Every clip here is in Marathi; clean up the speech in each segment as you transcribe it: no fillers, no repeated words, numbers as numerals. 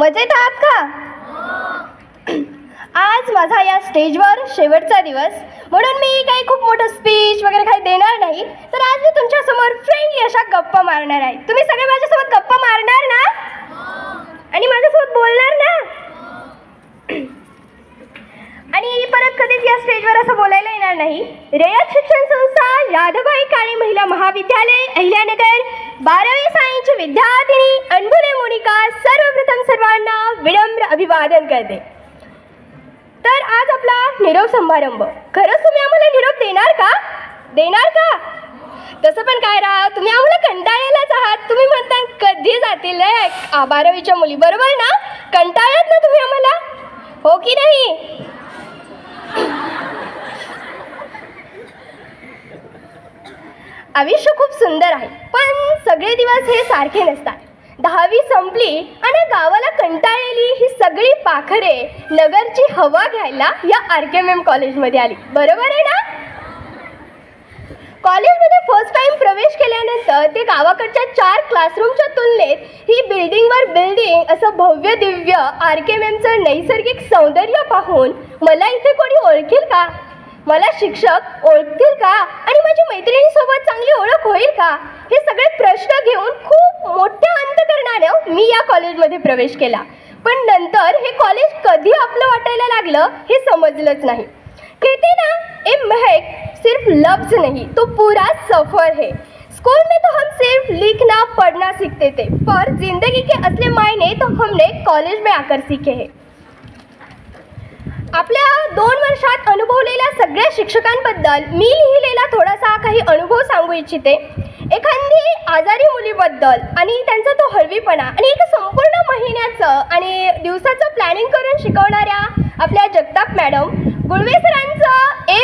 मजेत आहात का? आज माझा या स्टेजवर शेवटचा दिवस, म्हणून मी काही खूप मोठं स्पीच वगैरे काही देणार नाही. तर आज मी तुमच्यासमोर फ्रेंडली अशा गप्पा मारणार आहे. तुम्ही सगळे माझ्यासोबत गप्पा मारणार ना? आणि माझ्यासोबत बोलणार ना? आणि परत कधीच या स्टेजवर असं बोलायला येणार नाही. रयत शिक्षण संस्था यादवबाई काळे महिला महाविद्यालय अहिल्यानगर 12वी सायन्सची विद्यार्थिनी अनबुले मोनिका सर्वप्रथम सर्वांना विनम्र अभिवादन करते. तर आज आपला निरोप समारंभ. खरंच तुम्ही आम्हाला निरोप देणार का? देणार का? तसं पण काय राहा, तुम्ही आम्हाला कंटाळलेलाच आहात. तुम्ही म्हणता कधी जातील 12वीच्या मुली, बरोबर ना? कंटाळत ना तुम्ही आम्हाला, हो की नाही? आयुष्य खूप सुंदर आहे, पण सगळे दिवस हे सारखे नसतात. 10वी संपली आणि गावाला कंटाळलेली ही सगळी पाखरे नगरची हवा घ्यायला या RKMM कॉलेजमध्ये आली, बरोबर आहे ना? कॉलेजमध्ये फर्स्ट टाइम प्रवेश केल्यानंतर ते गावाकडच्या 4 क्लासरूमच्या तुलनेत ही बिल्डिंगवर बिल्डिंग असं भव्य दिव्य RKMMचं नैसर्गिक सौंदर्य पाहून मला इथे कोणी ओळखेल का? मला शिक्षक ओळखतील का? आणि माझी मैत्रिणीसोबत चांगली ओळख होईल का? हे सगळे प्रश्न घेऊन खूप मोठ्या अंतकरणाने मी या कॉलेजमध्ये प्रवेश केला. पण नंतर हे कॉलेज कधी आपलं वाटायला लागलं हे समजलंच नाही. कहते ना, ए महक सिर्फ लफ्ज नहीं तो पूरा सफर है. स्कूल में तो हम सिर्फ लिखना पढ़ना सीखते थे, पर जिंदगी के असली मायने तो हमने कॉलेज में आकर सीखे हैं. आपल्या 2 वर्षात अनुभवलेल्या सगळ्या शिक्षकांबद्दल मी लिहिलेला थोडासा काही अनुभव सांगू इच्छिते. एखादी आजारी मुलीबद्दल आणि त्यांचा तो हळवीपणा आणि एक संपूर्ण महिन्याचं आणि दिवसाचं प्लॅनिंग करून शिकवणाऱ्या आपल्या जगताप मॅडम गुळवे सरांचं ए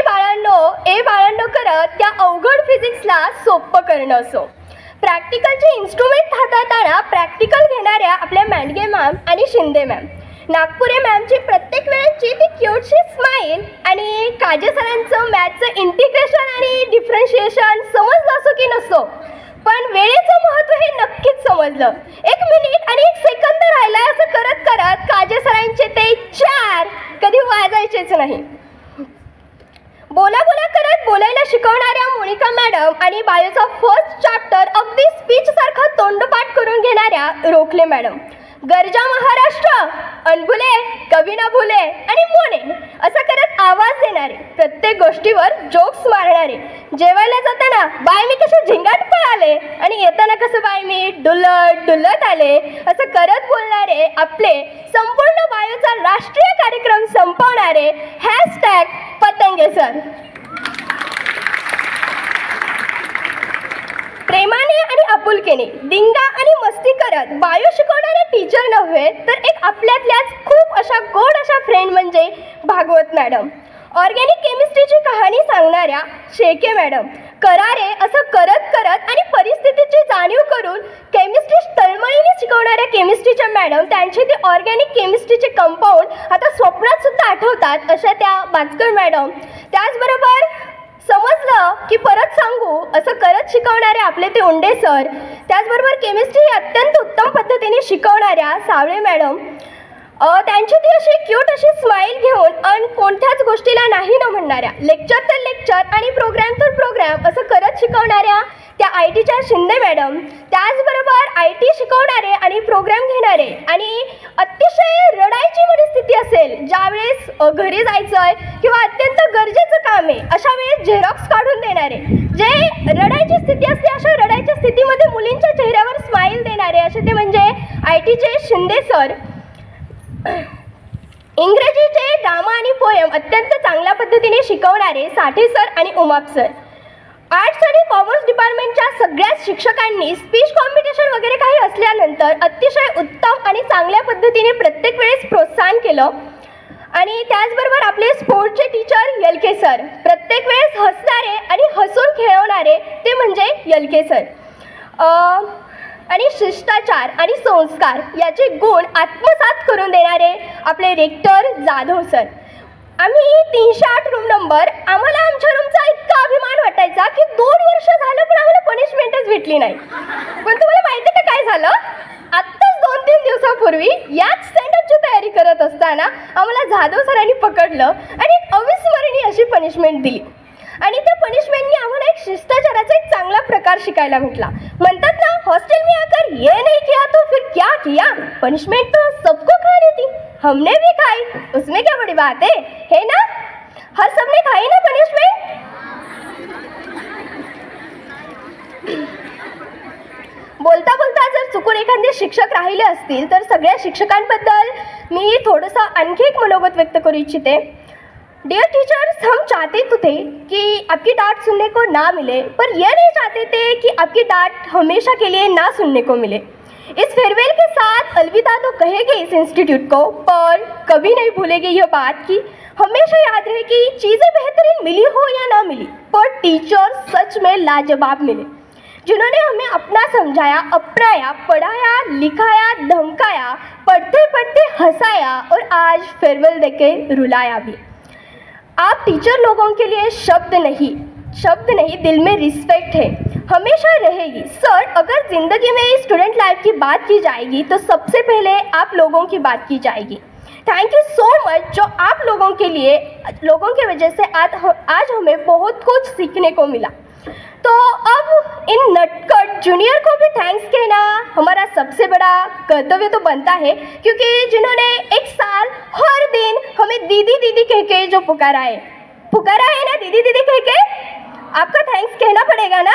बाळांनो करत त्या अवघड फिजिक्सला सोपं करणं असो, प्रॅक्टिकलचे इन्स्ट्रुमेंट हाताळताना प्रॅक्टिकल घेणाऱ्या आपल्या मांडगे मॅम आणि शिंदे मॅम, नागपुरे मॅमची प्रत्येक वेळेची ती क्यूटशी स्माईल आणि काजे सरांचं मॅथचं इंटिग्रेशन आणि डिफरन्शिएशन समजलं असो की नसो, पण वेळेचं महत्त्व हे नक्कीच समजलं. 1 मिनिट आणि 1 सेकंद राहिला असं करत करत काजे सरांचे ते 4 कधी वाजायचेच नाही. बोला करत बोलायला शिकवणाऱ्या मोनिका मॅडम आणि बायोचा फर्स्ट चॅप्टर अगदी स्पीचसारखा तोंडपाठ करून घेणाऱ्या रोखले मॅडम, गर्जा महाराष्ट्र, अनबुले, कवी ना भुले आणि मोने असं करत आवाज देणारे, प्रत्येक गोष्टीवर जोक्स मारणारे, जेवायला जाताना बाय मी कसे झिंगाट पळाले आणि येताना कसं बाय मी डुलत आले असं करत बोलणारे, आपले संपूर्ण बायोचा राष्ट्रीय कार्यक्रम संपवणारे #पतंगे सर. प्रेमाने आणि आपुलकीने दिंगा आणि मस्ती करत बायो शिकवणारे टीचर नव्हे तर एक आपल्यातल्याच खूप अशा गोड अशा फ्रेंड म्हणजे भागवत मॅडम. ऑर्गॅनिक केमिस्ट्रीची कहाणी सांगणाऱ्या शेके मॅडम, करारे असं करत करत आणि परिस्थितीची जाणीव करून केमिस्ट्री तळमळीने शिकवणाऱ्या केमिस्ट्रीच्या मॅडम, त्यांचे ते ऑर्गॅनिक केमिस्ट्रीचे कंपाऊंड आता स्वप्नात सुद्धा आठवतात अशा त्या बाचकर मॅडम. त्याचबरोबर समजलं की परत सांगू असं करत शिकवणारे आपले ते उंडे सर. त्याचबरोबर केमिस्ट्री अत्यंत उत्तम पद्धतीने शिकवणाऱ्या सावळे मॅडम, त्यांची ती अशी क्यूट अशी स्माईल घेऊन आणि कोणत्याच गोष्टीला नाही न म्हणणाऱ्या, लेक्चर तर लेक्चर आणि प्रोग्राम तर प्रोग्राम असं करत शिकवणाऱ्या त्या ITच्या शिंदे मॅडम. त्याचबरोबर IT शिकवणारे आणि प्रोग्राम घेणारे आणि अतिशय रडायची परिस्थिती असेल, ज्यावेळेस घरी जायचं आहे किंवा अत्यंत गरजेचं काम आहे, अशा वेळेस झेरॉक्स काढून देणारे, जे रडायची स्थिती असते अशा रडायच्या स्थितीमध्ये मुलींच्या चेहऱ्यावर स्माईल देणारे, असे ते म्हणजे ITचे शिंदे सर. इंग्रजीचे ड्रामा आणि पोएम अत्यंत चांगल्या पद्धतीने शिकवणारे साठे सर आणि उमाप सर. आर्ट्स आणि कॉमर्स डिपार्टमेंटच्या सगळ्याच शिक्षकांनी स्पीच कॉम्पिटिशन वगैरे काही असल्यानंतर अतिशय उत्तम आणि चांगल्या पद्धतीने प्रत्येक वेळेस प्रोत्साहन केलं. आणि त्याचबरोबर आपले स्पोर्ट्सचे टीचर LK सर, प्रत्येक वेळेस हसणारे आणि हसून खेळवणारे ते म्हणजे LK सर. आणि शिष्टाचार आणि संस्कार याचे गुण आत्मसात करून देणारे आपले रेक्टर जाधव सर. आम्ही 308 रूम नंबर, आम्हाला आमच्या रूमचा इतका अभिमान वाटायचा की 2 वर्ष झालं पण आम्हाला पनिशमेंटच भेटली नाही. पण तुम्हाला माहिती का काय झालं? आत्ताच 2-3 दिवसापूर्वी याच असताना आम्हाला जाधव सरांनी पकडलं आणि एक अविस्मरणीय अशी पनिशमेंट दिली. आणि त्या पनिशमेंटनी आम्हाला एक शिष्टाचाराचा एक चांगला प्रकार शिकायला भेटला. म्हणतात ना, हॉस्टेल में आकर ये नहीं किया तो फिर क्या किया. पनिशमेंट तो सबको खानी थी, हमने भी खाई, उसमें क्या बड़ी बात है ना. हर सबने खाई ना पनिशमेंट. बोलता बोलता जर चुकून एखादे शिक्षक राहिले असतील तर सगळ्या शिक्षकांबद्दल मी थोडंसं आणखी एक मनोगत व्यक्त करू इच्छिते. डियर टीचर्स, हम चाहते तो थे कि आपकी डांट सुनने को ना मिले, पर यह नहीं चाहते थे कि आपकी डांट हमेशा के लिए ना सुनने को मिले. इस फेयरवेल के साथ अलविदा तो कहेंगे इस इंस्टीट्यूट को, पर कभी नहीं भूलेंगे यह बात कि हमेशा याद रहे कि चीज़ें बेहतरीन मिली हो या ना मिली, पर टीचर सच में लाजवाब मिले, जिन्होंने हमें अपना समझाया, अपनाया, पढ़ाया, लिखाया, धमकाया, पढ़ते पढ़ते हंसाया और आज फेयरवेल देके रुलाया भी. आप टीचर लोगों के लिए शब्द नहीं दिल में रिस्पेक्ट है, हमेशा रहेगी. सर, अगर ज़िंदगी में स्टूडेंट लाइफ की बात की जाएगी तो सबसे पहले आप लोगों की बात की जाएगी. थैंक यू सो मच, जो आप लोगों की वजह से आज हमें बहुत कुछ सीखने को मिला. तो अब इन नटखट जूनियर को भी थैंक्स कहना हमारा सबसे बड़ा कर्तव्य तो बनता है, क्योंकि जिन्होंने एक साल हर दिन हमें दीदी दीदी कह के जो पुकारा है ना, दीदी दीदी कह के, आपका थैंक्स कहना पड़ेगा ना.